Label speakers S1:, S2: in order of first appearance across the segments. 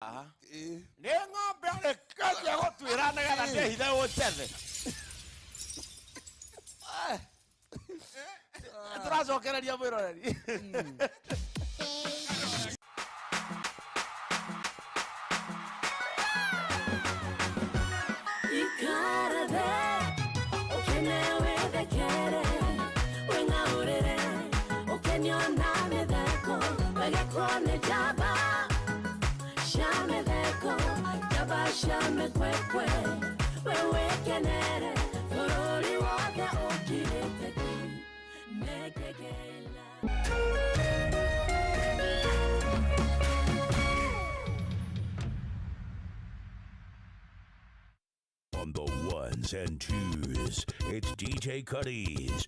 S1: Aha. Nengo bele kaje ho tuirana gana de hida wo tele. Trazo kera dia mwiro nani.
S2: Shame kwekwe wewe kenere forori waka okirete mekekela.
S3: On the ones and twos, it's DJ Cuddies.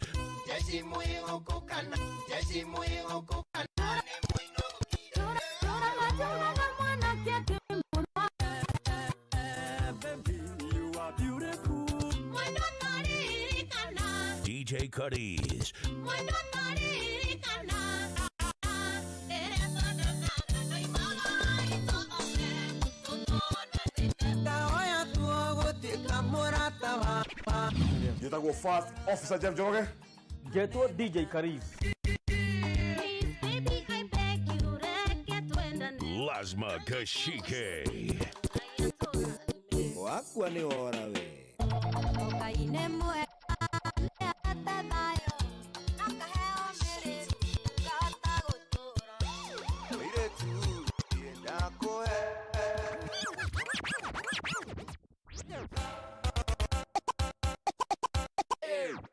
S3: DJ Cuddies.
S4: You go fast, Officer Jeff Joge.
S5: Get what DJ Cuddies.
S3: Lasma Kashike.
S6: Wakwa ni ora we.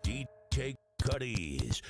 S3: DJ Cuddies.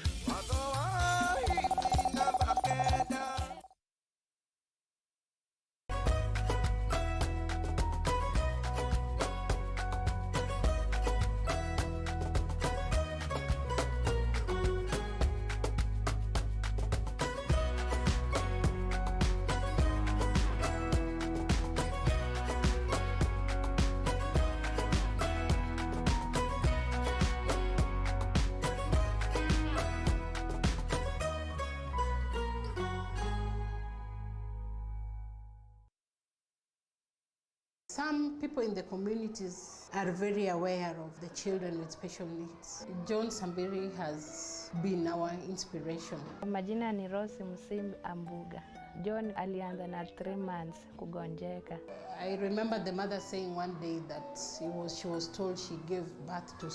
S7: Some people in the communities are very aware of the children with special needs. John Sambiri has been our inspiration.
S8: Majina ni Rose Musimbi Ambuga. John alianza na 3 months kugonjeka.
S7: I remember the mother saying one day that she was told she gave birth to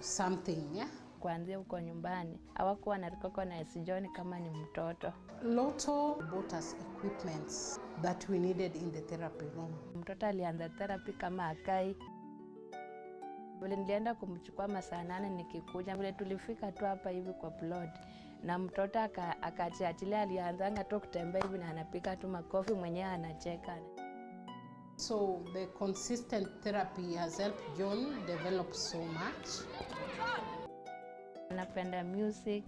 S7: something, yeah?
S8: Kuanzia huko nyumbani hawakuwa na recognize John kama ni mtoto.
S7: Lotto bought us equipments that we needed in the therapy room.
S8: Mtoto alianza therapy kama akai. Vile nilienda kumchukua masaa 8 nikikuja, vile tulifika tu hapa hivi kwa plot na mtoto akachiachilia, alianzanga tu kutembea hivi na anapika tu makofi mwenyewe anacheka.
S7: So the consistent therapy has helped John develop so much.
S8: Napenda music.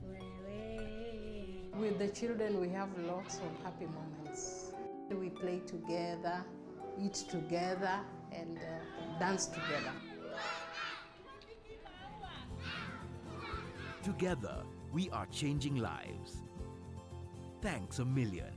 S7: With the children we have lots of happy moments. We play together, eat together and dance together.
S9: Together, we are changing lives. Thanks a million.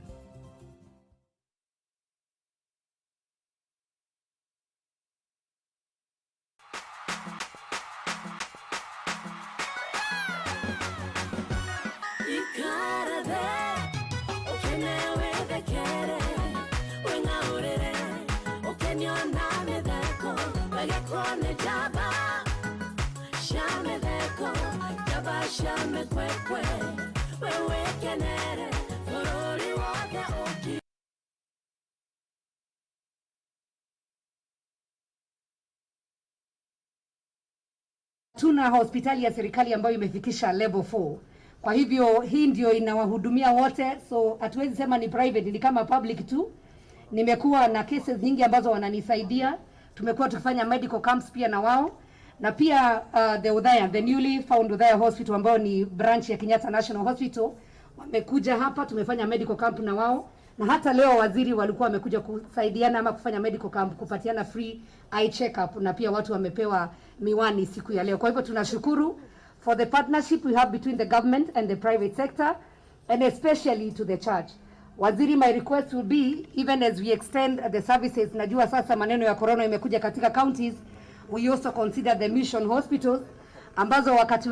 S2: Shame kwekwe wewe kenere forori waka oki.
S10: Tuna hospitali ya serikali ambayo imefikisha level 4. Kwa hivyo hii ndio inawahudumia wote, so hatuwezi sema ni private, ni kama public tu. Nimekuwa na cases nyingi ambazo wananisaidia. Tumekuwa tukifanya medical camps pia na wao. Na pia the newly found Udhaya Hospital ambao ni branch ya Kenyatta National Hospital wamekuja hapa, tumefanya medical camp na wao. Na hata leo waziri walikuwa wamekuja kusaidiana ama kufanya medical camp, kupatiana free eye check-up, na pia watu wamepewa miwani siku ya leo. Kwa hivyo tunashukuru for the partnership we have between the government and the private sector, and especially to the church. Waziri, my request will be, even as we extend the services, najua sasa maneno ya corona imekuja katika counties, we also consider the mission hospitals, ambazo wakati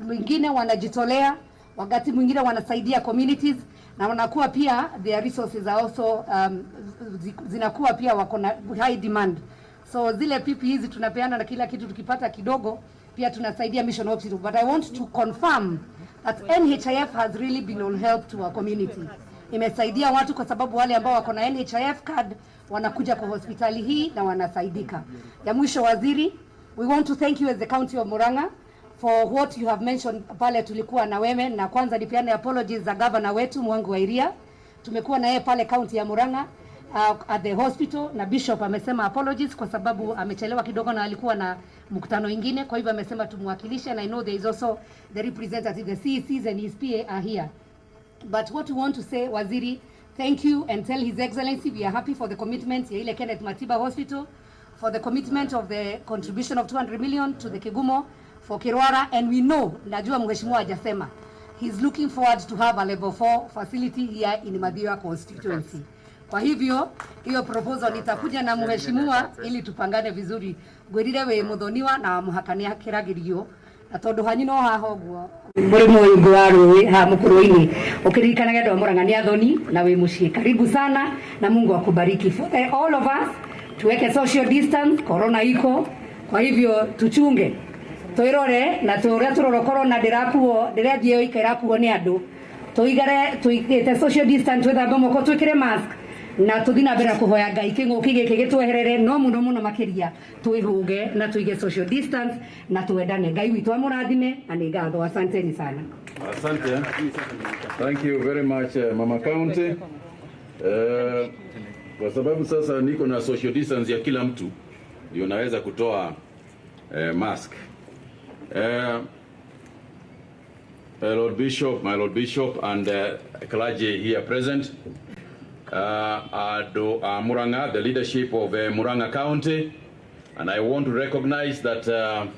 S10: mwingine wanajitolea, wakati mwingine wanasaidia communities, na wanakuwa pia their resources are also zinakuwa pia wako na high demand. So zile PPE hizi tunapeana na kila kitu, tukipata kidogo pia tunasaidia mission hospital. But I want to confirm that NHIF has really been on help to our community. Imesaidia watu kwa sababu wale ambao wako na NHIF card wanakuja kwa hospitali hii na wanasaidika. Ya mwisho, waziri, we want to thank you as the county of Murang'a for what you have mentioned pale tulikuwa na wewe, na kwanza nipeane apologies za governor wetu Mwangi wa Iria. Tumekuwa na yeye pale county ya Murang'a at the hospital, na bishop amesema apologies kwa sababu amechelewa kidogo na alikuwa na mkutano mwingine, kwa hivyo amesema tumwakilishe, and I know there is also the representative, the CECs and his PA are here. But what we want to say, waziri, thank you and tell his excellency we are happy for the commitment ya ile Kenneth Matiba Hospital, for the commitment of the contribution of 200 million to the Kigumo for Kirwara, and we know, najua mheshimiwa hajasema, he's looking forward to have a level 4 facility here in Madiwa constituency. Kwa hivyo hiyo proposal itakuja na mheshimiwa ili tupangane vizuri. Gwirire we muthoniwa na muhakania kiragirio na tondu hanyi no hahogwo muri moyungu wa ruwi ha mukuruini ukirikana gendo Murang'ania thoni na we mushie. Karibu sana na Mungu akubariki. For all of us tuweke social distance, corona iko, kwa hivyo tuchunge toirore na turia turoro corona ndirakuo ndirathie ikirakuo ni andu tuigare tuigite social distance, twethambe moko, twikire mask na tuthina mbere kuhoya Ngai king'uki giki gitweherere, no muno makiria twihuge na tuige social distance na tuendane. Ngai witu amurathime na ni ngatho. Asanteni sana.
S11: Asante. Thank you very much Mama County. Kwa sababu sasa niko na social distance ya kila mtu, ndio naweza kutoa mask. Lord Bishop, my Lord Bishop and clergy here present, Murang'a, the leadership of Murang'a County, and I want to recognize that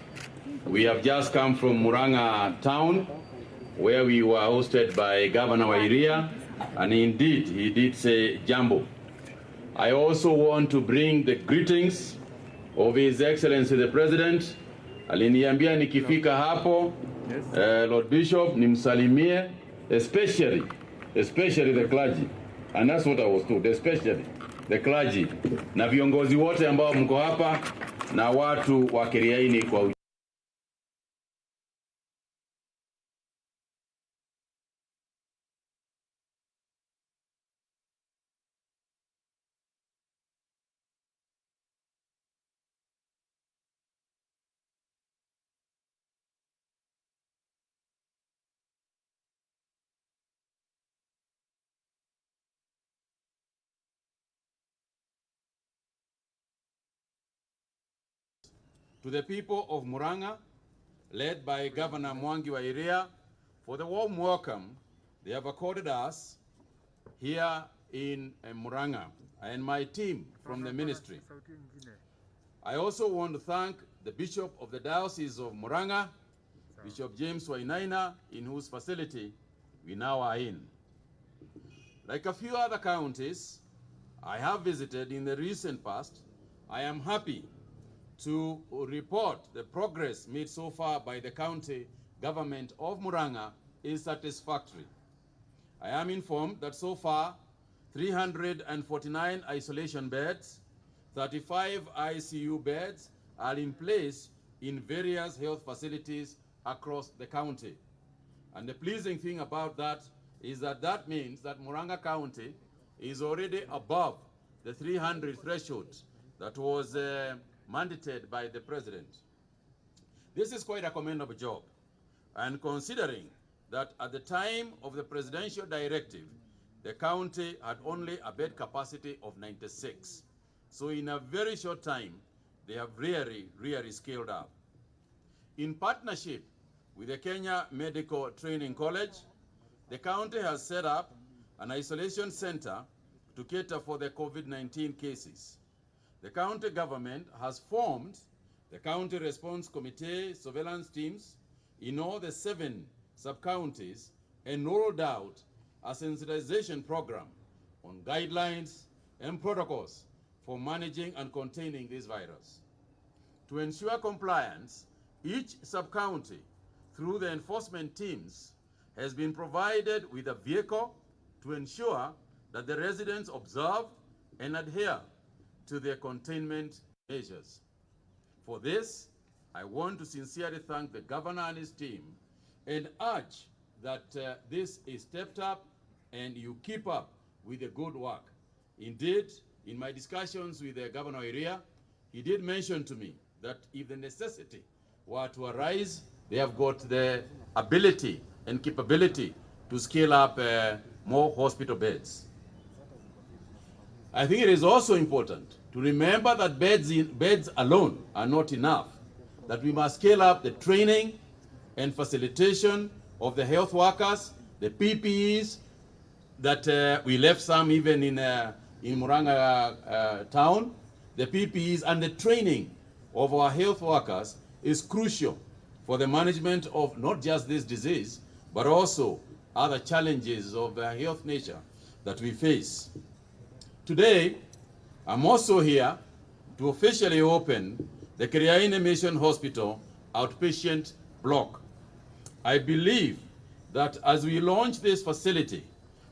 S11: we have just come from Murang'a town, where we were hosted by Governor Wairia, and indeed he did say jambo. I also want to bring the greetings of His Excellency the President. Aliniambia nikifika hapo, Lord Bishop, nimsalimie, especially the clergy. And that's what I was told, especially the clergy na viongozi wote ambao mko hapa na watu wa Kiriaini kwa to the people of Murang'a, led by Governor Mwangi wa Iria, for the warm welcome they have accorded us here in Murang'a and my team from the ministry. I also want to thank the Bishop of the Diocese of Murang'a, Bishop James Wainaina, in whose facility we now are in. Like a few other counties I have visited in the recent past, I am happy to report the progress made so far by the county government of Murang'a is satisfactory. I am informed that so far 349 isolation beds, 35 ICU beds are in place in various health facilities across the county. And the pleasing thing about that is that that means that Murang'a County is already above the 300 threshold that was mandated by the President. This is quite a commendable job, and considering that at the time of the presidential directive, the county had only a bed capacity of 96. So in a very short time, they have really scaled up. In partnership with the Kenya Medical Training College, the county has set up an isolation center to cater for the COVID-19 cases. The county government has formed the County Response Committee surveillance teams in all the 7 sub-counties and rolled out a sensitization program on guidelines and protocols for managing and containing this virus. To ensure compliance, each sub-county, through the enforcement teams, has been provided with a vehicle to ensure that the residents observe and adhere to their containment measures. For this, I want to sincerely thank the governor and his team and urge that this is stepped up and you keep up with the good work. Indeed, in my discussions with the Governor area, he did mention to me that if the necessity were to arise, they have got the ability and capability to scale up more hospital beds. I think it is also important to remember that beds alone are not enough, that we must scale up the training and facilitation of the health workers, the PPEs, that we left some even in Muranga town. The PPEs and the training of our health workers is crucial for the management of not just this disease, but also other challenges of the health nature that we face. Today, I'm also here to officially open the Kiriaini Mission Hospital outpatient block. I believe that as we launch this facility,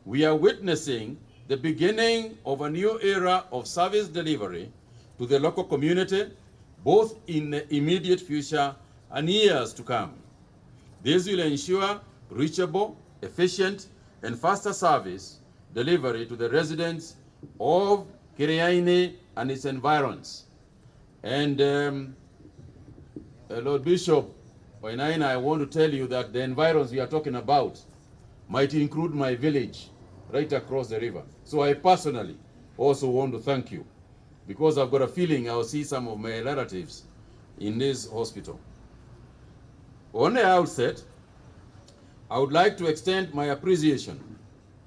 S11: we are witnessing the beginning of a new era of service delivery to the local community, both in the immediate future and years to come. This will ensure reachable, efficient, and faster service delivery to the residents of Kiriaini and its environs. And Lord Bishop Wainaina, I want to tell you that the environs we are talking about might include my village right across the river. So I personally also want to thank you, because I've got a feeling I'll see some of my relatives in this hospital. On the outset, I would like to extend my appreciation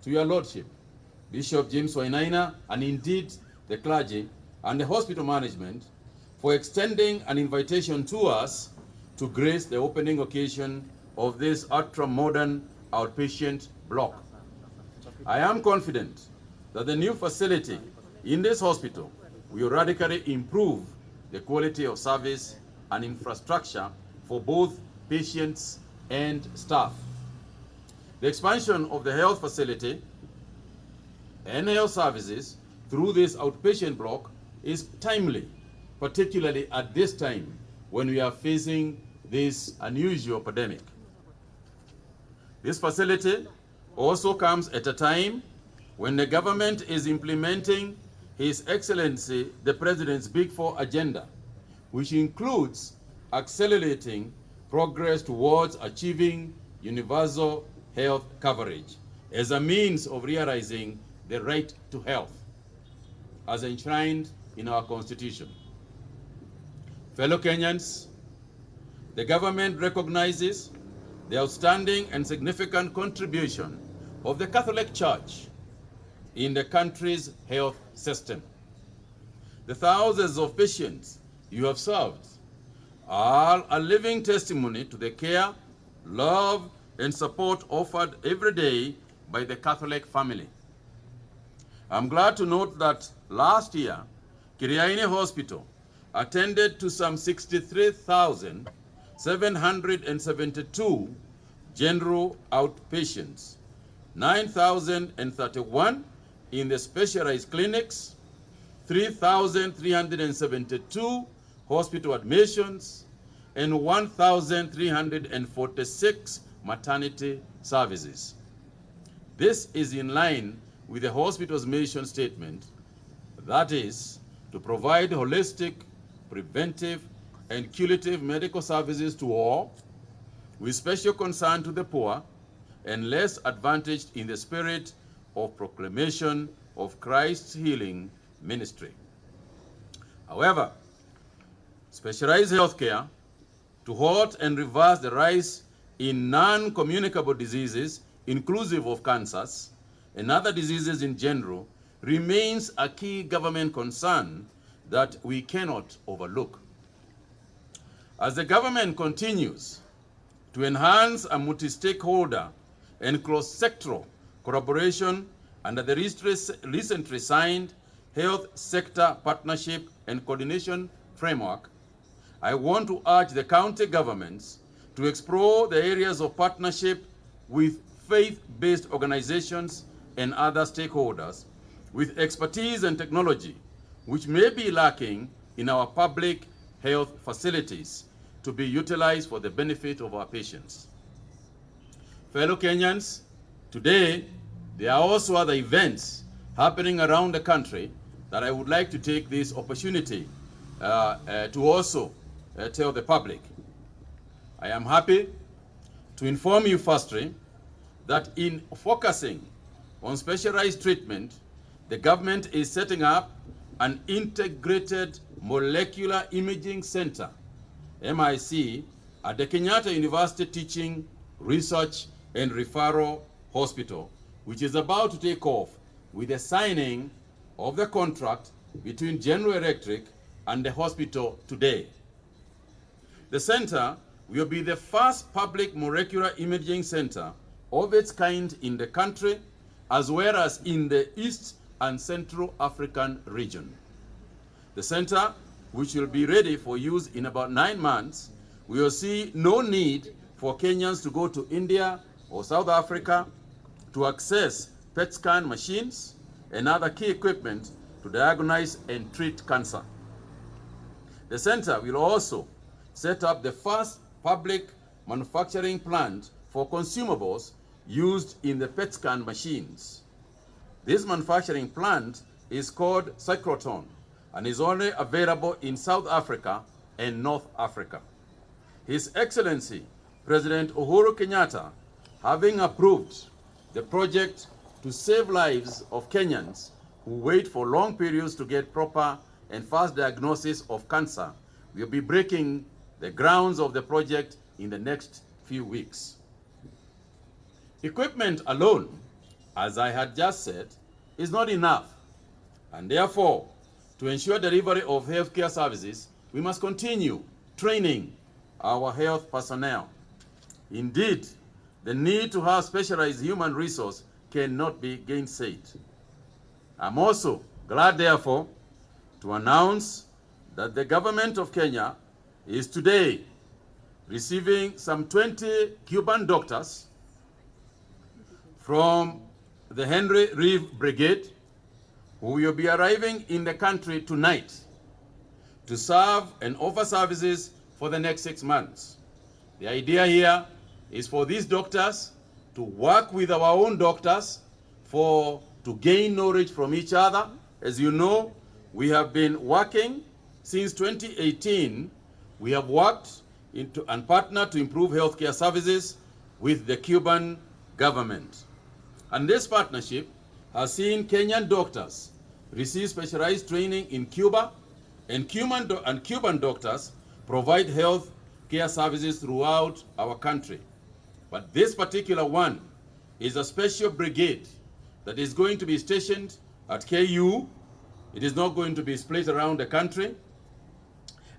S11: to your Lordship, Bishop James Wainaina, and indeed the clergy and the hospital management for extending an invitation to us to grace the opening occasion of this ultra-modern outpatient block. I am confident that the new facility in this hospital will radically improve the quality of service and infrastructure for both patients and staff. The expansion of the health facility and health services through this outpatient block is timely, particularly at this time when we are facing this unusual pandemic. This facility also comes at a time when the government is implementing His Excellency the President's Big Four agenda, which includes accelerating progress towards achieving universal health coverage as a means of realizing the right to health as enshrined in our Constitution. Fellow Kenyans, the government recognizes the outstanding and significant contribution of the Catholic Church in the country's health system. The thousands of patients you have served are a living testimony to the care, love, and support offered every day by the Catholic family. I'm glad to note that last year, Kiriaini Hospital attended to some 63,772 general outpatients, 9,031 in the specialized clinics, 3,372 hospital admissions, and 1,346 maternity services. This is in line with the hospital's mission statement, that is, to provide holistic, preventive, and curative medical services to all, with special concern to the poor and less advantaged, in the spirit of proclamation of Christ's healing ministry. However, specialized healthcare to halt and reverse the rise in non-communicable diseases, inclusive of cancers and other diseases in general, remains a key government concern that we cannot overlook. As the government continues to enhance a multi-stakeholder and cross-sectoral collaboration under the recently signed Health Sector Partnership and Coordination Framework, I want to urge the county governments to explore the areas of partnership with faith-based organizations and other stakeholders with expertise and technology which may be lacking in our public health facilities to be utilized for the benefit of our patients. Fellow Kenyans, today there are also other events happening around the country that I would like to take this opportunity to also tell the public. I am happy to inform you firstly that in focusing on specialized treatment, the government is setting up an integrated molecular imaging center, MIC, at the Kenyatta University Teaching, Research and Referral Hospital, which is about to take off with the signing of the contract between General Electric and the hospital today. The center will be the first public molecular imaging center of its kind in the country, as well as in the East and Central African region. The center, which will be ready for use in about 9 months, will see no need for Kenyans to go to India or South Africa to access PET scan machines and other key equipment to diagnose and treat cancer. The center will also set up the first public manufacturing plant for consumables used in the PET scan machines. This manufacturing plant is called Cyclotron and is only available in South Africa and North Africa. His Excellency President Uhuru Kenyatta, having approved the project to save lives of Kenyans who wait for long periods to get proper and fast diagnosis of cancer, will be breaking the grounds of the project in the next few weeks. Equipment alone, as I had just said, is not enough, and therefore, to ensure delivery of healthcare services, we must continue training our health personnel. Indeed, the need to have specialized human resource cannot be gainsaid. I'm also glad, therefore, to announce that the government of Kenya is today receiving some 20 Cuban doctors from the Henry Reeve Brigade, who will be arriving in the country tonight to serve and offer services for the next 6 months. The idea here is for these doctors to work with our own doctors to gain knowledge from each other. As you know, we have been working since 2018. We have worked and partnered to improve healthcare services with the Cuban government. And this partnership has seen Kenyan doctors receive specialized training in Cuba, and Cuban doctors provide health care services throughout our country. But this particular one is a special brigade that is going to be stationed at KU. It is not going to be split around the country.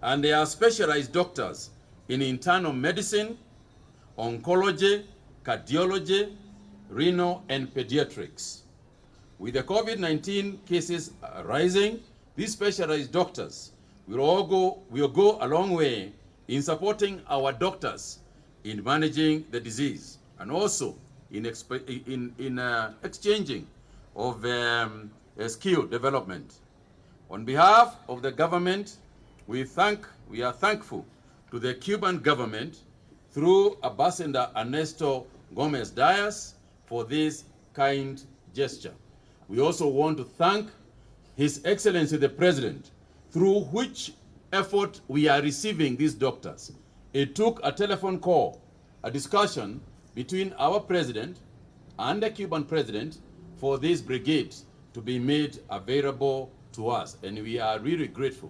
S11: And they are specialized doctors in internal medicine, oncology, cardiology, renal, and pediatrics. With the COVID-19 cases rising, these specialized doctors will go a long way in supporting our doctors in managing the disease, and also in exchanging of skill development. On behalf of the government, we are thankful to the Cuban government through Ambassador Ernesto Gomez Diaz for this kind gesture. We also want to thank His Excellency the President, through which effort we are receiving these doctors. It took a telephone call, a discussion between our president and the Cuban president for this brigade to be made available to us, and we are really grateful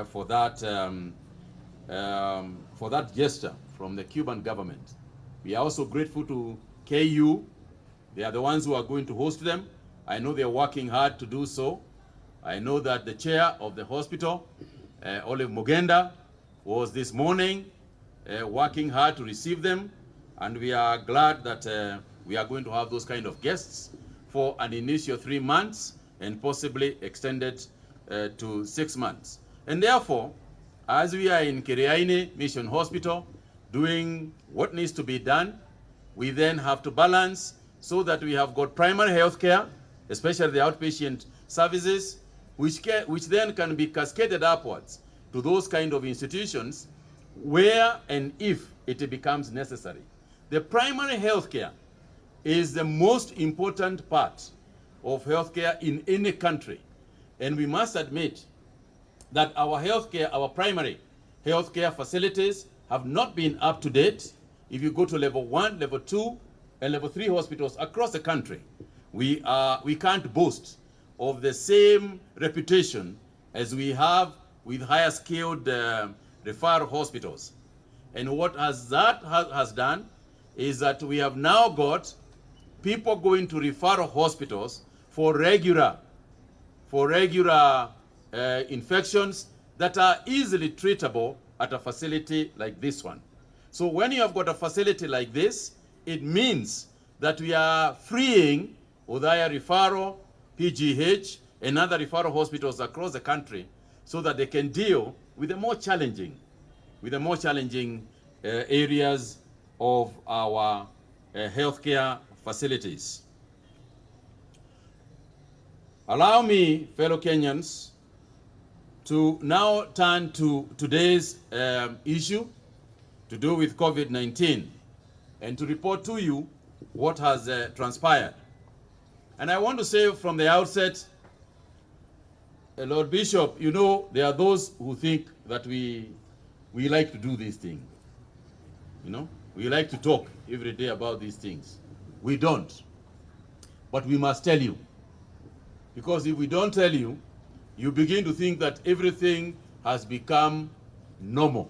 S11: for that gesture from the Cuban government. We are also grateful to KU. They are the ones who are going to host them. I know they are working hard to do so. I know that the chair of the hospital, Olive Mugenda, was this morning working hard to receive them, and we are glad that we are going to have those kind of guests for an initial 3 months and possibly extended to 6 months. And therefore, as we are in Kiriaini Mission Hospital doing what needs to be done, we then have to balance so that we have got primary health care, especially the outpatient services, which then can be cascaded upwards to those kind of institutions where and if it becomes necessary. The primary health care is the most important part of healthcare in any country. And we must admit that our healthcare, our primary healthcare facilities have not been up to date. If you go to level 1, level 2, and level 3 hospitals across the country, we can't boast of the same reputation as we have with higher skilled referral hospitals. And what has done is that we have now got people going to referral hospitals for regular infections that are easily treatable at a facility like this one. So when you have got a facility like this, it means that we are freeing Udaya Referral, PGH, and other referral hospitals across the country so that they can deal with the more challenging areas of our healthcare facilities. Allow me, fellow Kenyans, to now turn to today's issue to do with COVID-19 and to report to you what has transpired. And I want to say from the outset, Lord Bishop, you know, there are those who think that we like to do these things. You know, we like to talk every day about these things. We don't. But we must tell you. Because if we don't tell you, you begin to think that everything has become normal.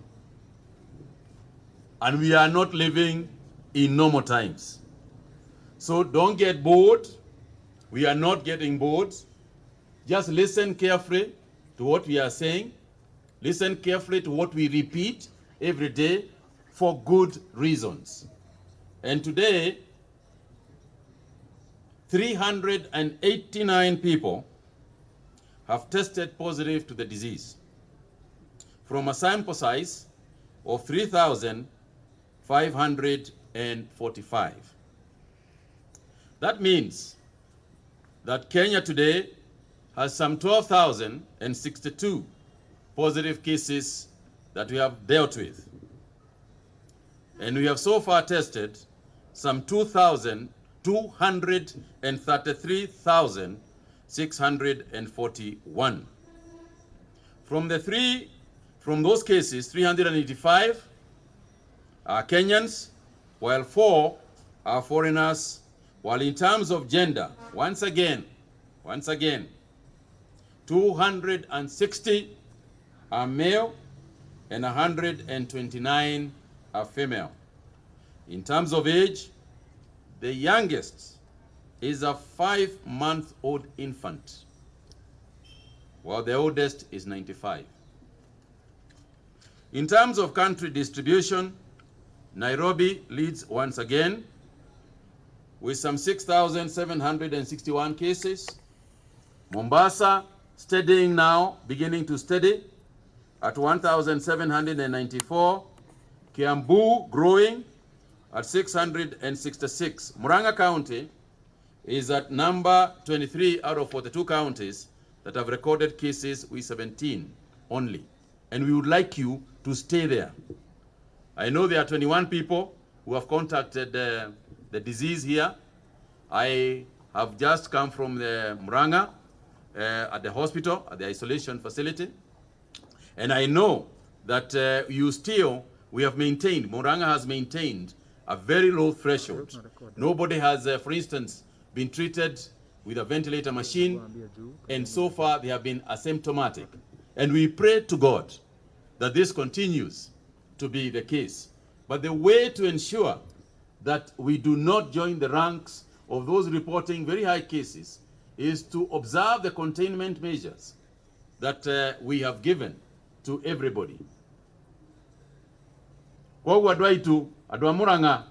S11: And we are not living in normal times. So don't get bored. We are not getting bored. Just listen carefully to what we are saying. Listen carefully to what we repeat every day for good reasons. And today, 389 people have tested positive to the disease from a sample size of 3,545. That means that Kenya today has some 12,062 positive cases that we have dealt with. And we have so far tested some 233,641. From those cases, 385 are Kenyans, while 4 are foreigners, while in terms of gender, once again, 260 are male and 129 are female. In terms of age, the youngest is a 5-month-old infant, while the oldest is 95. In terms of country distribution, Nairobi leads once again with some 6,761 cases. Mombasa steadying now, beginning to steady at 1,794. Kiambu growing at 666. Murang'a County is at number 23 out of 42 counties that have recorded cases with 17 only. And we would like you to stay there. I know there are 21 people who have contacted the disease here. I have just come from the Murang'a at the hospital, at the isolation facility. And I know that we have maintained, Murang'a has maintained a very low threshold. Nobody has, for instance, been treated with a ventilator machine, and so far they have been asymptomatic. And we pray to God that this continues to be the case. But the way to ensure that we do not join the ranks of those reporting very high cases is to observe the containment measures that we have given to everybody. Kwa wadwaitu adwa Murang'a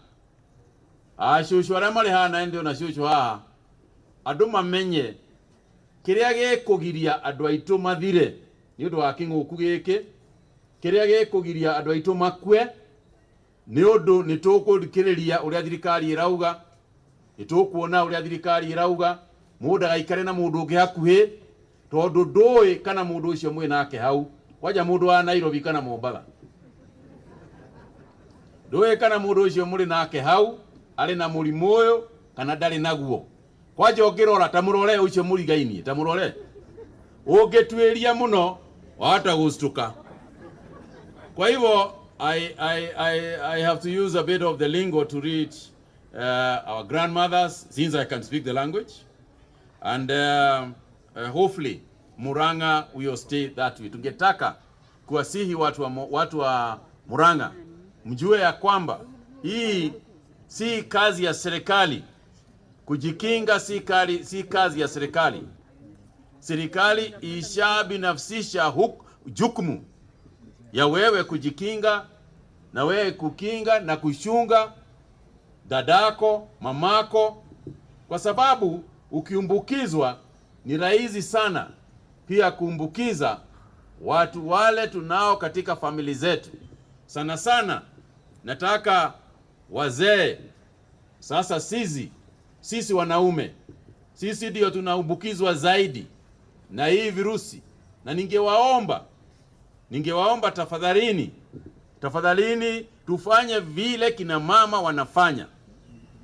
S11: ashushu ara mari hana ndio na shushu haha andũ mamenye kĩrĩa gĩkũgiria andũ aitũ mathire nĩ ũndũ wa kĩng'ũku gĩkĩ, kĩrĩa gĩkũgiria andũ aitũ makue nĩ ũndũ nĩ tũkũthikĩrĩria ũrĩa thirikari ĩrauga, nĩ tũkuona ũrĩa thirikari ĩrauga, mũndũ agaikare na mũndũ ũngĩ hakuhĩ, tondũ ndũĩ kana mũndũ ũcio mwĩ nake hau, kwanja mũndũ wa Nairobi kana Mombatha. Ndũĩ kana mũndũ ũcio mũrĩ nake hau arĩ na mũrimũ ũyũ kana ndarĩ naguo. Kwanja ũngĩrora ta mũrore ũcio mũrigainie, ta mũrore ũngĩtuĩria mũno wahota gũstuka. Kwa hivyo I have to use a bit of the lingo to reach our grandmothers, since I can speak the language, and hopefully Murang'a will stay that way. Tungetaka kuwasihi watu wa Murang'a mjue ya kwamba hii si kazi ya serikali. Kujikinga si kazi ya serikali. Serikali ishabinafsisha jukumu ya wewe kujikinga na wewe kukinga na kushunga dadako, mamako, kwa sababu ukiumbukizwa ni rahisi sana pia kuumbukiza watu wale tunao katika famili zetu. Sana sana nataka wazee, sasa sisi wanaume, sisi ndio tunaumbukizwa zaidi na hii virusi, na ningewaomba tafadhalini tufanye vile kina mama wanafanya.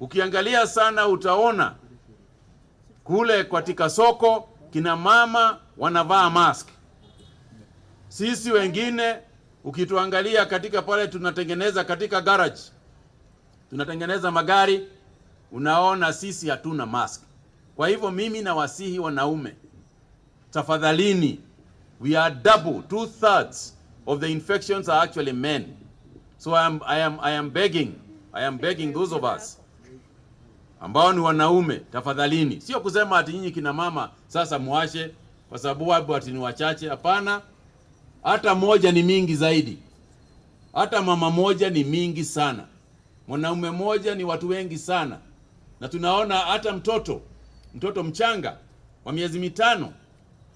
S11: Ukiangalia sana utaona kule katika soko kina mama wanavaa mask. Sisi wengine ukituangalia katika pale tunatengeneza katika garage, tunatengeneza magari, unaona sisi hatuna mask. Kwa hivyo mimi nawasihi wanaume, tafadhalini, we are double, 2/3 of the infections are actually men. So I am begging those of us ambao ni wanaume, tafadhalini. Sio kusema ati nyinyi kina mama sasa muashe kwa sababu wapo ati ni wachache, hapana. Hata moja ni mingi zaidi. Hata mama moja ni mingi sana. Mwanaume moja ni watu wengi sana. Na tunaona hata mtoto mchanga wa miezi 5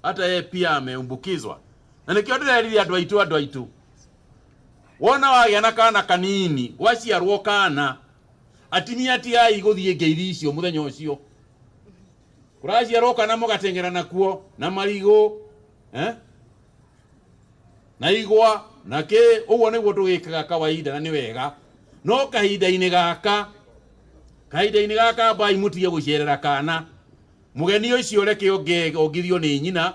S11: hata yeye pia ameumbukizwa. Na nikiona ile adwaitu wona wagĩa kana kanini waciarwo kana atini ati ai guthie ngeiri icio muthenya ucio kuraciarwo kana mugatengera nakuo na marigo na igwa na ke uguo niguo tugikaga kawaida na ni wega no kahinda-inĩ gaka bai mutige gucerera kana mugeni ucio reke ongithio ni nyina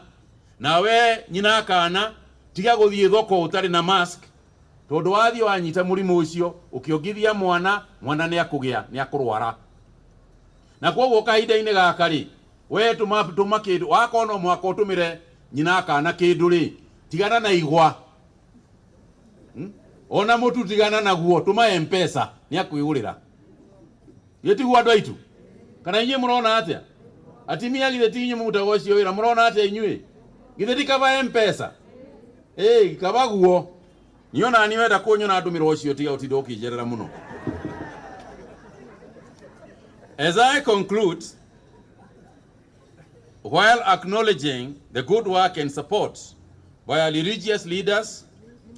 S11: nawe nyina kana tiga guthie thoko utari na mask tondu wathio wanyita murimu ucio ukiongithia mwana ni akugia ni akurwara na koguo kahinda-inĩ gaka ri we tuma kindu wakona mwaka utumire nyina kana kindu ri tigana na igwa ona mutu tigana naguo tuma M-Pesa ni akwigurira yetigu andu aitu kana inye murona atia atimia githe tinyu mutago ucio wira murona atia inyue githe tikaba M-Pesa kabaguo niona ni wenda kunyona ndumiro ucio tiga utindo ukijerera muno. As I conclude, while acknowledging the good work and support by our religious leaders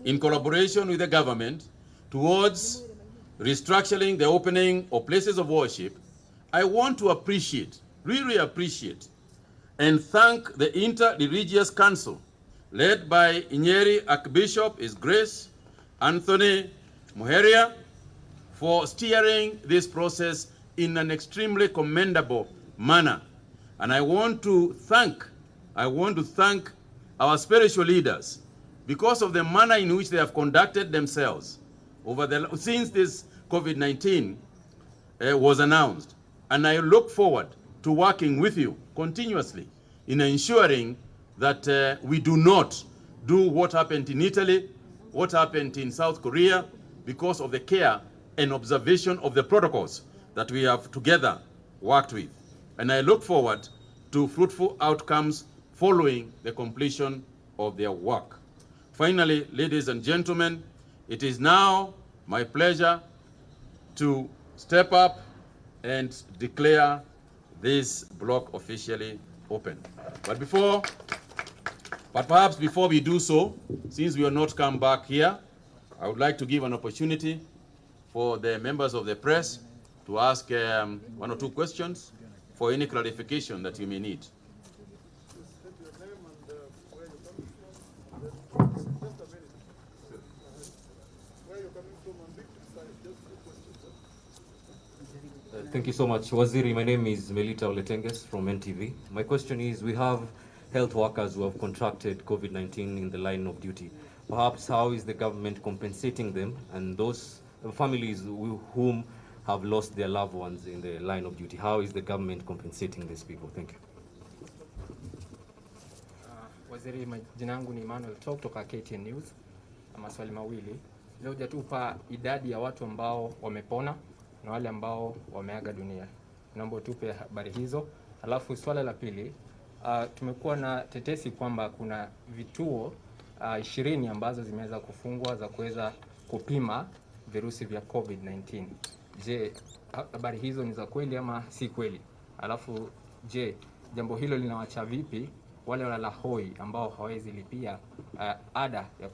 S11: in collaboration with the government towards restructuring the opening of places of worship, I want to really appreciate and thank the Inter-Religious Council led by Nyeri Archbishop His Grace Anthony Muheria for steering this process in an extremely commendable manner. And I want to thank our spiritual leaders because of the manner in which they have conducted themselves since this COVID-19 was announced. And I look forward to working with you continuously in ensuring that we do not do what happened in Italy, what happened in South Korea, because of the care and observation of the protocols that we have together worked with. And I look forward to fruitful outcomes following the completion of their work. Finally, ladies and gentlemen, it is now my pleasure to step up and declare this block officially open. But perhaps before we do so, since we are not come back here, I would like to give an opportunity for the members of the press to ask 1 or 2 questions for any clarification that you may need.
S12: Thank you so much, Waziri. My name is Melita Oletenges from NTV. My question is, we have health workers who have contracted COVID-19 in the line of duty. Perhaps how is the government compensating them and those families whom have lost their loved ones in the line of duty? How is the government compensating these people? Thank you.
S13: Waziri, jina langu ni Emmanuel Talk kutoka KTN News. Maswali mawili. Leo hujatupa idadi ya watu ambao wamepona na wale ambao wameaga dunia. Naomba tupe habari hizo. Alafu swala la pili, tumekuwa na tetesi kwamba kuna vituo 20 ambazo zimeweza kufungwa za kuweza kupima virusi vya COVID-19. Je, habari hizo ni za kweli ama si kweli? Alafu je, jambo hilo linawacha vipi wale walalahoi ambao hawezi lipia ada ya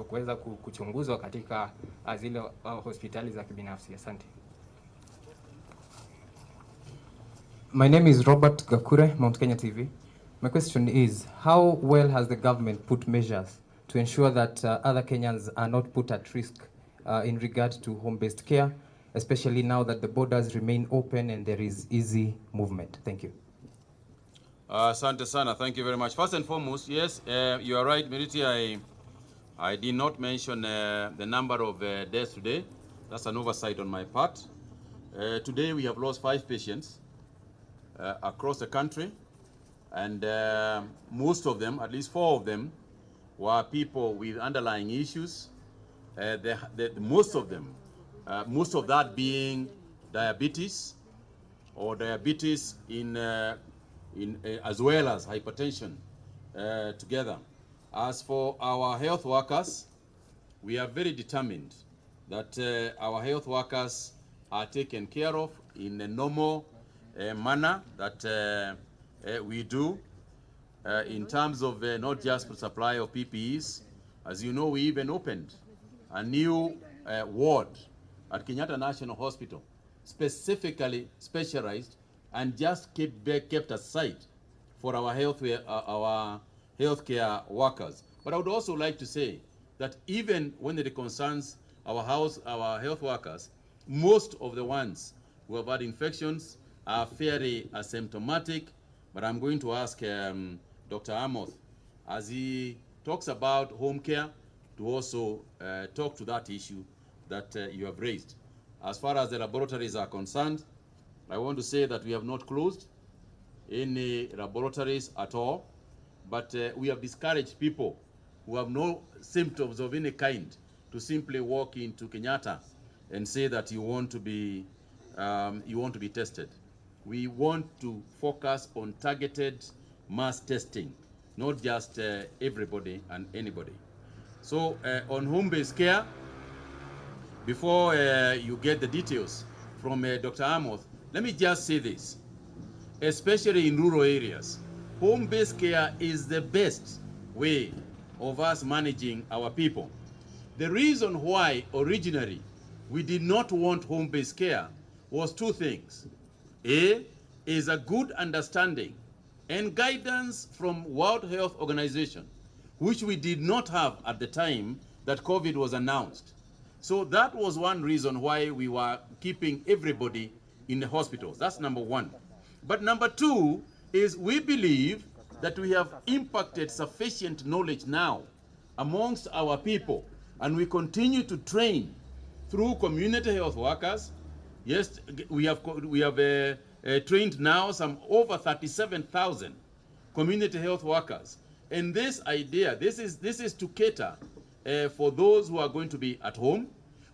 S13: kuweza kuchunguzwa katika zile hospitali za kibinafsi? Asante.
S14: My name is Robert Gakure, Mount Kenya TV. My question is, how well has the government put measures to ensure that other Kenyans are not put at risk in regard to home-based care, especially now that the borders remain open and there is easy movement? Thank you.
S11: Asante sana. Thank you very much. First and foremost, yes, you are right, Meriti. I did not mention the number of deaths today. That's an oversight on my part. Today we have lost 5 patients across the country, and most of them, at least 4 of them, were people with underlying issues. Most of them, most of that being diabetes, or diabetes as well as hypertension together. As for our health workers, we are very determined that our health workers are taken care of in a normal manner that we do in terms of not just supply of PPEs. As you know, we even opened a new ward at Kenyatta National Hospital, specifically specialized and just kept aside for our healthcare workers. But I would also like to say that even when it concerns our health workers, most of the ones who have had infections are fairly asymptomatic. But I'm going to ask Dr. Amoth, as he talks about home care, to also talk to that issue that you have raised. As far as the laboratories are concerned, I want to say that we have not closed any laboratories at all, but we have discouraged people who have no symptoms of any kind to simply walk into Kenyatta and say that you want to be tested. We want to focus on targeted mass testing, not just everybody and anybody. So on home-based care, before you get the details from Dr. Amoth, let me just say this. Especially in rural areas, home-based care is the best way of us managing our people. The reason why originally we did not want home-based care was 2 things. A is a good understanding and guidance from World Health Organization, which we did not have at the time that COVID was announced. So that was one reason why we were keeping everybody in the hospitals. That's number 1. But number 2 is we believe that we have impacted sufficient knowledge now amongst our people, and we continue to train through community health workers. Yes, we have trained now some over 37,000 community health workers. And this idea, this is to cater for those who are going to be at home.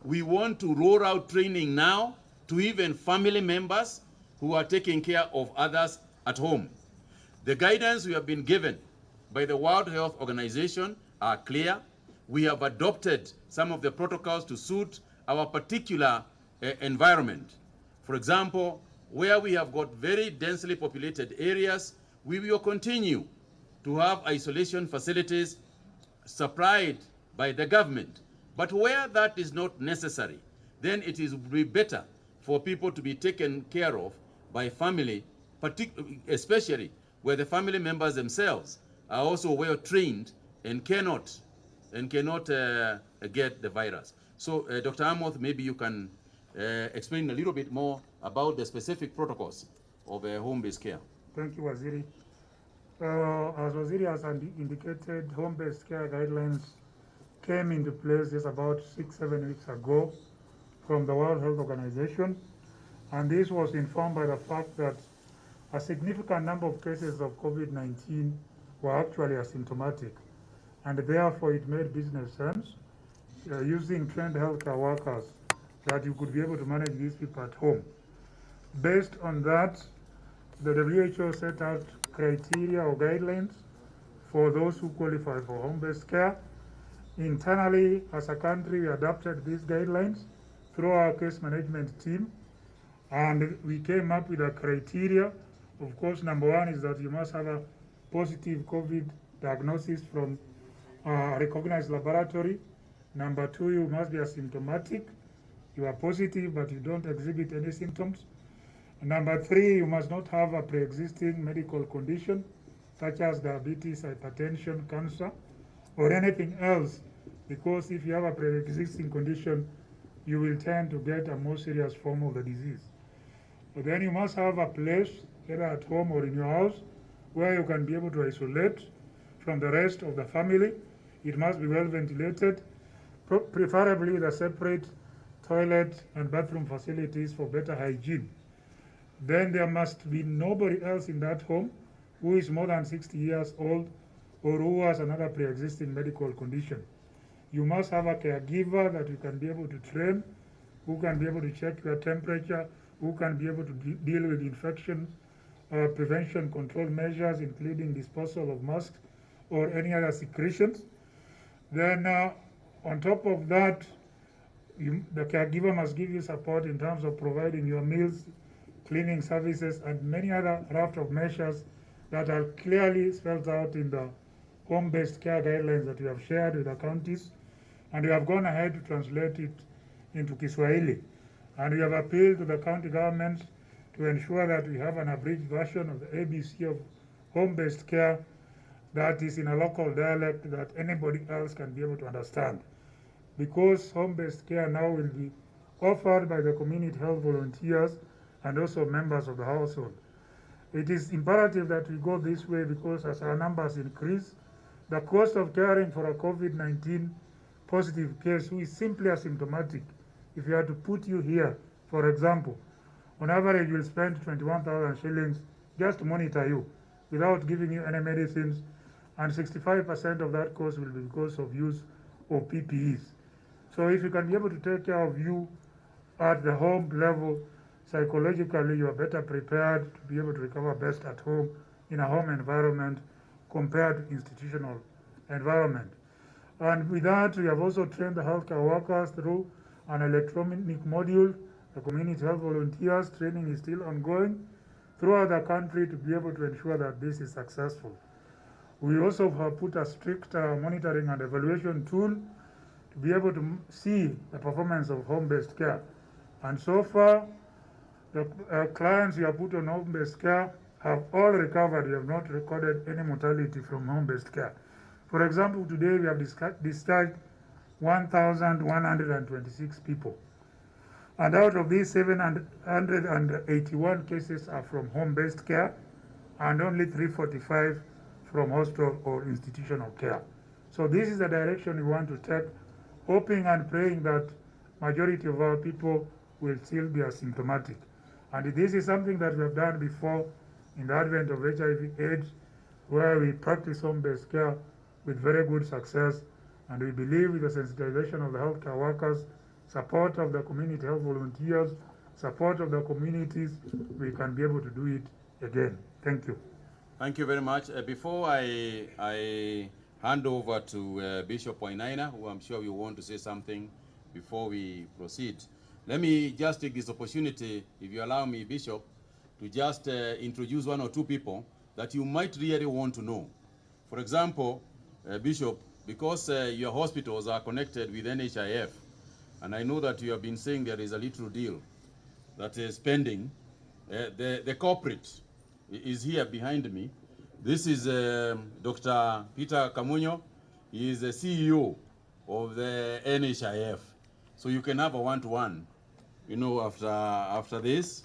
S11: We want to roll out training now to even family members who are taking care of others at home. The guidance we have been given by the World Health Organization are clear. We have adopted some of the protocols to suit our particular environment. For example, where we have got very densely populated areas, we will continue to have isolation facilities supplied by the government. But where that is not necessary, then it is be better for people to be taken care of by family, especially where the family members themselves are also well trained and cannot get the virus. So, Dr. Amoth, maybe you can explain a little bit more about the specific protocols of home-based care.
S15: Thank you, Waziri. As Waziri has indicated, home-based care guidelines came into place just about 6-7 weeks ago from the World Health Organization, and this was informed by the fact that a significant number of cases of COVID-19 were actually asymptomatic, and therefore it made business sense using trained healthcare workers that you could be able to manage these people at home. Based on that, the WHO set out criteria or guidelines for those who qualify for home-based care. Internally, as a country, we adopted these guidelines through our case management team, and we came up with a criteria. Of course, number one is that you must have a positive COVID diagnosis from a recognized laboratory. Number two, you must be asymptomatic. You are positive, but you don't exhibit any symptoms. And number three, you must not have a pre-existing medical condition, such as diabetes, hypertension, cancer, or anything else, because if you have a pre-existing condition, you will tend to get a more serious form of the disease. But then you must have a place, either at home or in your house, where you can be able to isolate from the rest of the family. It must be well ventilated, preferably with a separate toilet and bathroom facilities for better hygiene. Then there must be nobody else in that home who is more than 60 years old or who has another pre-existing medical condition. You must have a caregiver that you can be able to train, who can be able to check your temperature, who can be able to deal with infection prevention control measures, including disposal of masks or any other secretions. Then on top of that, the caregiver must give you support in terms of providing your meals, cleaning services, and many other raft of measures that are clearly spelled out in the home-based care guidelines that we have shared with the counties. And we have gone ahead to translate it into Kiswahili. And we have appealed to the county governments to ensure that we have an abridged version of the ABC of home-based care that is in a local dialect that anybody else can be able to understand. Because home-based care now will be offered by the community health volunteers and also members of the household. It is imperative that we go this way because as our numbers increase, the cost of caring for a COVID-19 positive case who is simply asymptomatic, if you had to put you here, for example, on average you'll spend 21,000 shillings just to monitor you without giving you any medicines, and 65% of that cost will be because of use of PPEs. So if you can be able to take care of you at the home level, psychologically you are better prepared to be able to recover best at home in a home environment compared to institutional environment. And with that, we have also trained the healthcare workers through an electronic module. The community health volunteers training is still ongoing throughout the country to be able to ensure that this is successful. We also have put a strict monitoring and evaluation tool to be able to see the performance of home-based care. And so far, the clients we have put on home-based care have all recovered. We have not recorded any mortality from home-based care. For example, today we have discharged 1,126 people. And out of these, 781 cases are from home-based care and only 345 from hospital or institutional care. So this is the direction we want to take, hoping and praying that majority of our people will still be asymptomatic. And this is something that we have done before in the advent of HIV/AIDS, where we practice home-based care with very good success. And we believe with the sensitization of the healthcare workers, support of the community health volunteers, support of the communities, we can be able to do it again. Thank you.
S11: Thank you very much. Before I hand over to Bishop Wainaina, who I'm sure you want to say something before we proceed, let me just take this opportunity, if you allow me, Bishop, to just introduce one or two people that you might really want to know. For example, Bishop, because your hospitals are connected with NHIF, and I know that you have been saying there is a little deal that is pending, the corporate is here behind me. This is Dr. Peter Kamunyo. He is the CEO of the NHIF. So you can have a one-to-one, you know, after this.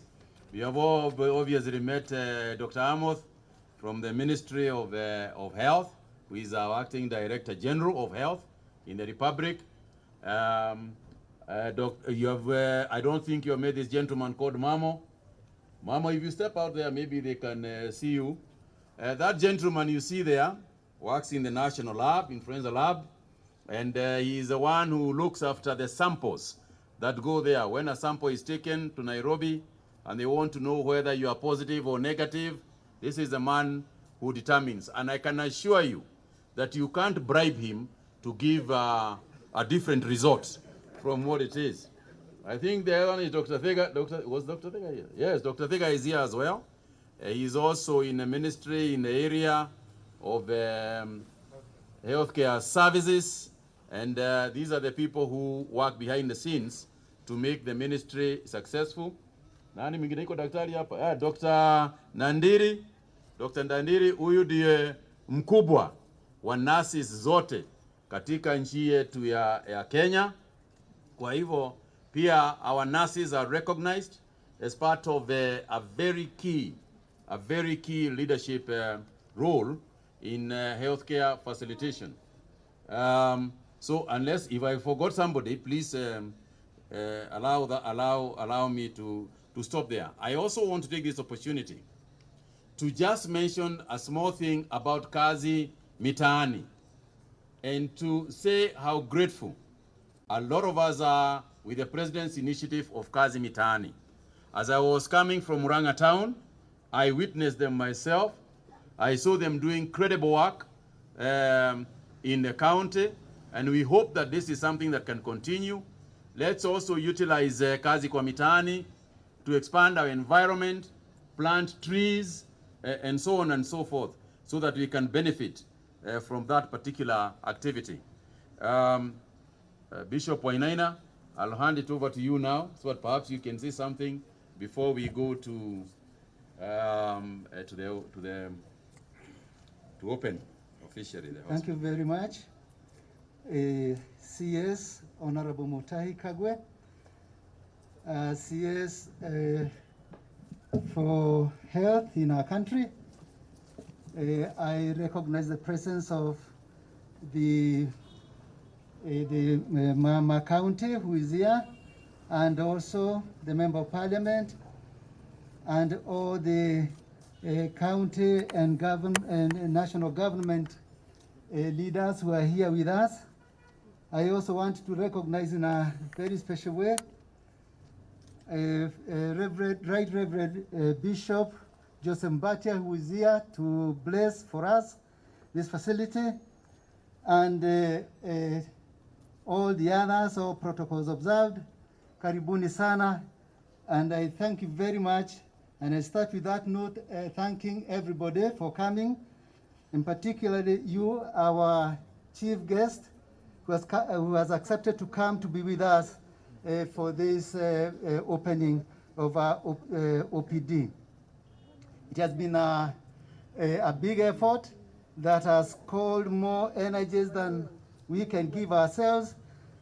S11: We have obviously met Dr. Amoth from the Ministry of Health, who is our Acting Director General of Health in the Republic. I don't think you have met this gentleman called Mamo. Mamo, if you step out there, maybe they can see you. That gentleman you see there works in the National Lab, Influenza Lab, and he is the one who looks after the samples that go there. When a sample is taken to Nairobi and they want to know whether you are positive or negative, this is the man who determines. And I can assure you that you can't bribe him to give a different result from what it is. I think the other one is Dr. Thega. Was Dr. Thega here? Yes, Dr. Thega is here as well. He's also in a ministry in the area of healthcare services. And these are the people who work behind the scenes to make the ministry successful. Nani mwingine iko daktari hapa? Dr. Nandiri. Dr. Nandiri, huyu ndiye mkubwa wa nurses zote katika nchi yetu ya Kenya. Kwa hivyo pia our nurses are recognized as part of a very key leadership role in healthcare facilitation. So unless if I forgot somebody, please allow me to stop there. I also want to take this opportunity to just mention a small thing about Kazi Mitaani and to say how grateful a lot of us are with the President's initiative of Kazi Mitaani. As I was coming from Murang'a town, I witnessed them myself. I saw them doing incredible work in the county, and we hope that this is something that can continue. Let's also utilize Kazi kwa Mitaani to expand our environment, plant trees, and so on and so forth, so that we can benefit from that particular activity. Bishop Wainaina, I'll hand it over to you now, so that perhaps you can say something before we go to open officially the hospital.
S16: Thank you very much. CS Honorable Mutahi Kagwe, CS for health in our country. I recognize the presence of the Mama County who is here, and also the Member of Parliament, and all the county and national government leaders who are here with us. I also want to recognize in a very special way Right Reverend Bishop Joseph Mbatia, who is here to bless for us this facility, and all the others, all protocols observed. Karibuni sana, and I thank you very much. And I start with that note, thanking everybody for coming, and particularly you, our chief guest, who has accepted to come to be with us for this opening of our OPD. It has been a big effort that has called more energies than we can give ourselves,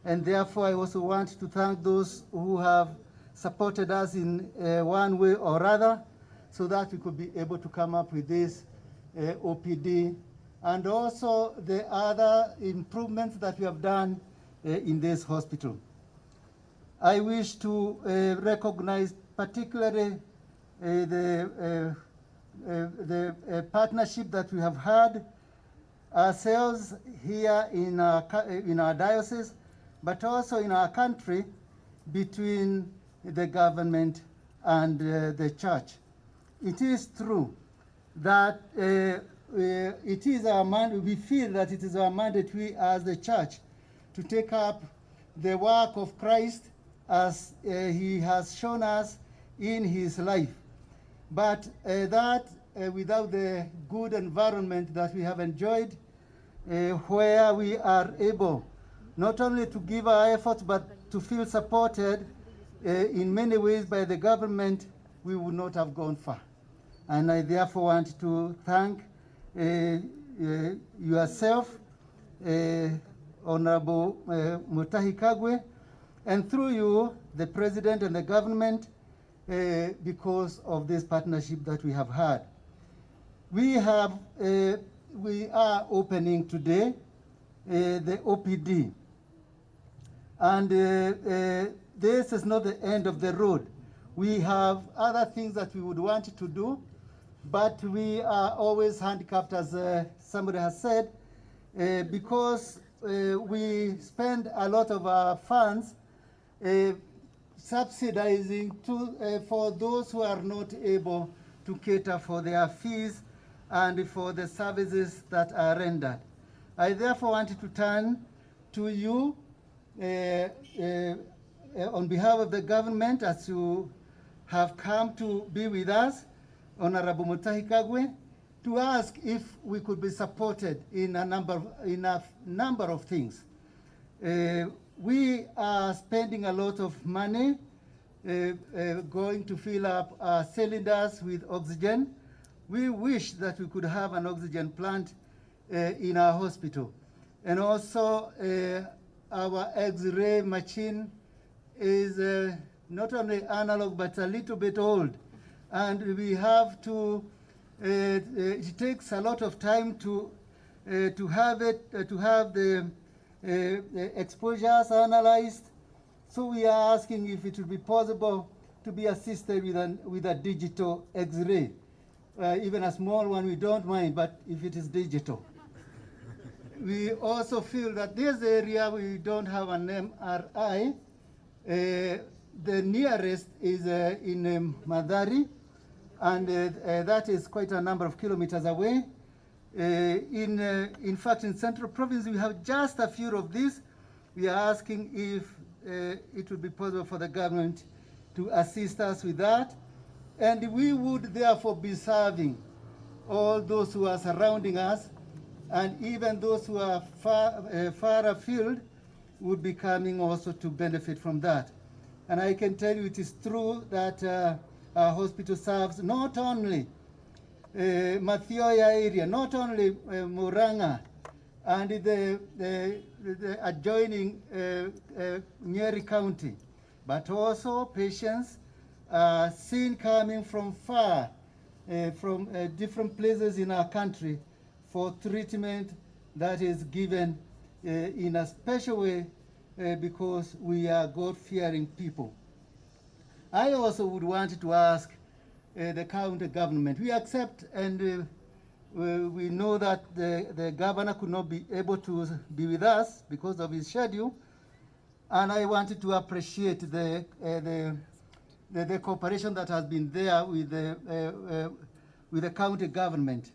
S16: and therefore I also want to thank those who have supported us in one way or other, so that we could be able to come up with this OPD, and also the other improvements that we have done in this hospital. I wish to recognize particularly the partnership that we have had ourselves here in our diocese, but also in our country, between the government and the church. It is true that it is our mandate, we feel that it is our mandate, we as the church, to take up the work of Christ as he has shown us in his life. But without the good environment that we have enjoyed, where we are able not only to give our efforts but to feel supported in many ways by the government, we would not have gone far. And I therefore want to thank yourself, Honorable Mutahi Kagwe, and through you, the President and the government, because of this partnership that we have had. We are opening today the OPD. And this is not the end of the road. We have other things that we would want to do, but we are always handicapped, as somebody has said, because we spend a lot of our funds subsidizing for those who are not able to cater for their fees and for the services that are rendered. I therefore wanted to turn to you on behalf of the government, as you have come to be with us, Honorable Mutahi Kagwe, to ask if we could be supported in a number of things. We are spending a lot of money going to fill up our cylinders with oxygen. We wish that we could have an oxygen plant in our hospital. And also our X-ray machine is not only analog but a little bit old. And we have to, it takes a lot of time to have the exposures analyzed. So we are asking if it would be possible to be assisted with a digital X-ray. Even a small one, we don't mind, but if it is digital. We also feel that this area, we don't have an MRI. The nearest is in Madari, and that is quite a number of kilometers away. In fact, in Central Province, we have just a few of these. We are asking if it would be possible for the government to assist us with that. And we would therefore be serving all those who are surrounding us, and even those who are far afield would be coming also to benefit from that. And I can tell you it is true that our hospital serves not only Mathioya area, not only Muranga and the adjoining Nyeri County, but also patients seen coming from far, from different places in our country for treatment that is given in a special way because we are God-fearing people. I also would want to ask the county government. We accept and we know that the governor could not be able to be with us because of his schedule, and I wanted to appreciate the cooperation that has been there with the county government.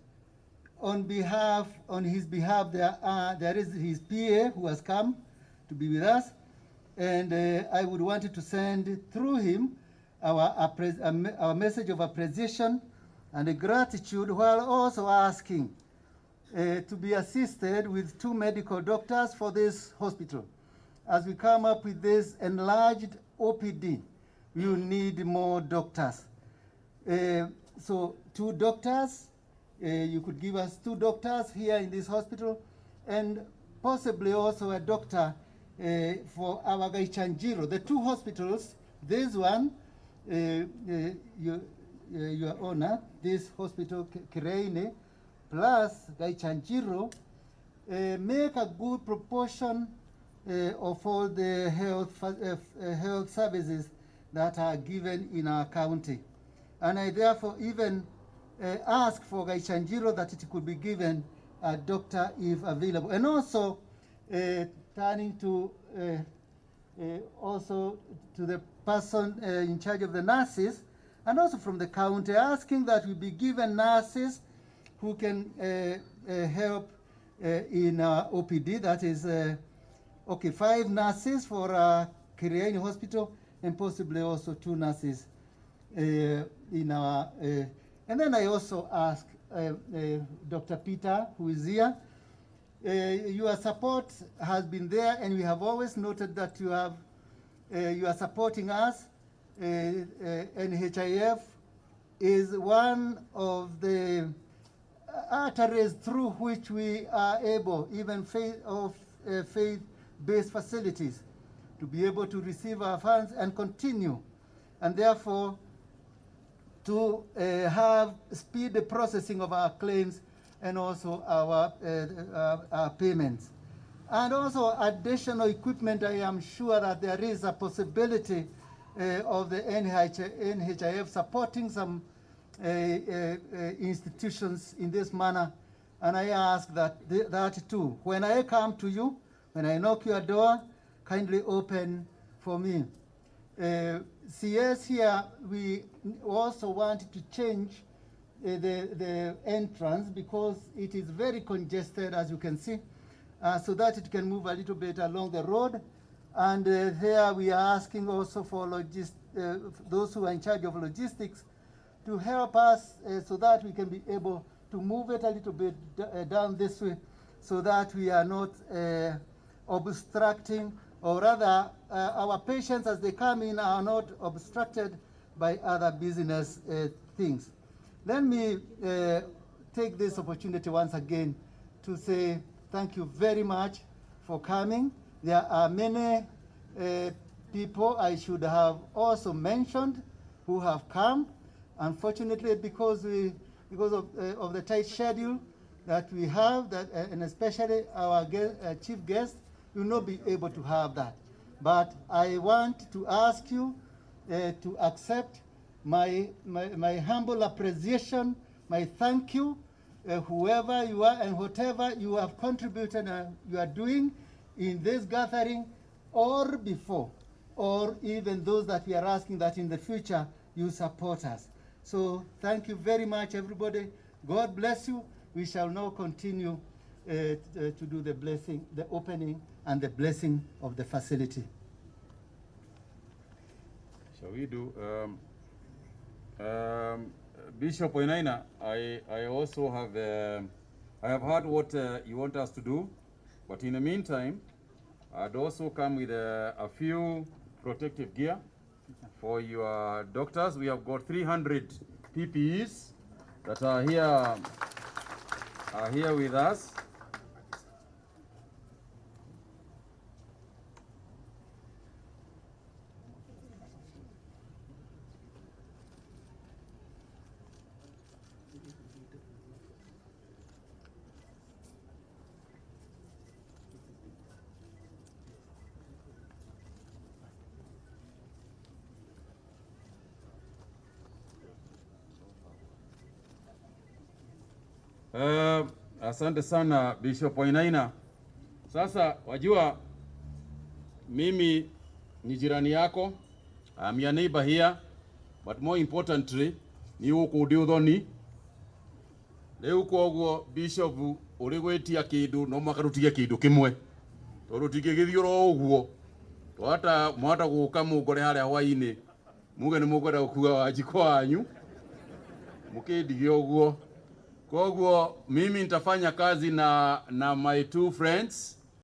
S16: On his behalf, there is his PA who has come to be with us, and I would want to send through him our message of appreciation and gratitude, while also asking to be assisted with 2 medical doctors for this hospital. As we come up with this enlarged OPD, we will need more doctors. So 2 doctors, you could give us 2 doctors here in this hospital, and possibly also a doctor for our Gaichanjiro. The 2 hospitals, this one, Your Honor, this hospital, Kireine, plus Gaichanjiro, make a good proportion of all the health services that are given in our county. And I therefore even ask for Gaichanjiro that it could be given a doctor if available. And also turning to also to the person in charge of the nurses, and also from the county, asking that we be given nurses who can help in OPD. That is, 5 nurses for Kiriaini Hospital, and possibly also 2 nurses in our, and then I also ask Dr. Peter, who is here, your support has been there, and we have always noted that you are supporting us. NHIF is one of the arteries through which we are able, even faith-based facilities, to be able to receive our funds and continue, and therefore to have speed the processing of our claims and also our payments. And also additional equipment, I am sure that there is a possibility of the NHIF supporting some institutions in this manner. And I ask that too. When I come to you, when I knock your door, kindly open for me. CS here, we also want to change the entrance because it is very congested, as you can see, so that it can move a little bit along the road. And there we are asking also for those who are in charge of logistics to help us so that we can be able to move it a little bit down this way so that we are not obstructing, or rather our patients as they come in are not obstructed by other business things. Let me take this opportunity once again to say thank you very much for coming. There are many people I should have also mentioned who have come. Unfortunately, because of the tight schedule that we have, and especially our chief guest, will not be able to have that. But I want to ask you to accept my humble appreciation, my thank you, whoever you are and whatever you have contributed and you are doing in this gathering or before, or even those that we are asking that in the future you support us. So thank you very much, everybody. God bless you. We shall now continue to do the blessing, the opening and the blessing of the facility.
S11: Shall we do? Bishop Oinaina, I also have, I have heard what you want us to do, but in the meantime, I'd also come with a few protective gear for your doctors. We have got 300 PPEs that are here with us. Asante sana Bishop Oinaina. Sasa wajua mimi ni jirani yako. I'm your neighbor here, but more importantly ni uko udiuthoni. Leo koguo Bishop uri gwetia kindu no makarutige kindu kimwe. Tondu tingigithioro uguo. Twata mwata guka mugore haria hwaini. Muge ni mugore ukua wajiko wanyu. Mukindige uguo. Koguo mimi nitafanya kazi na my two friends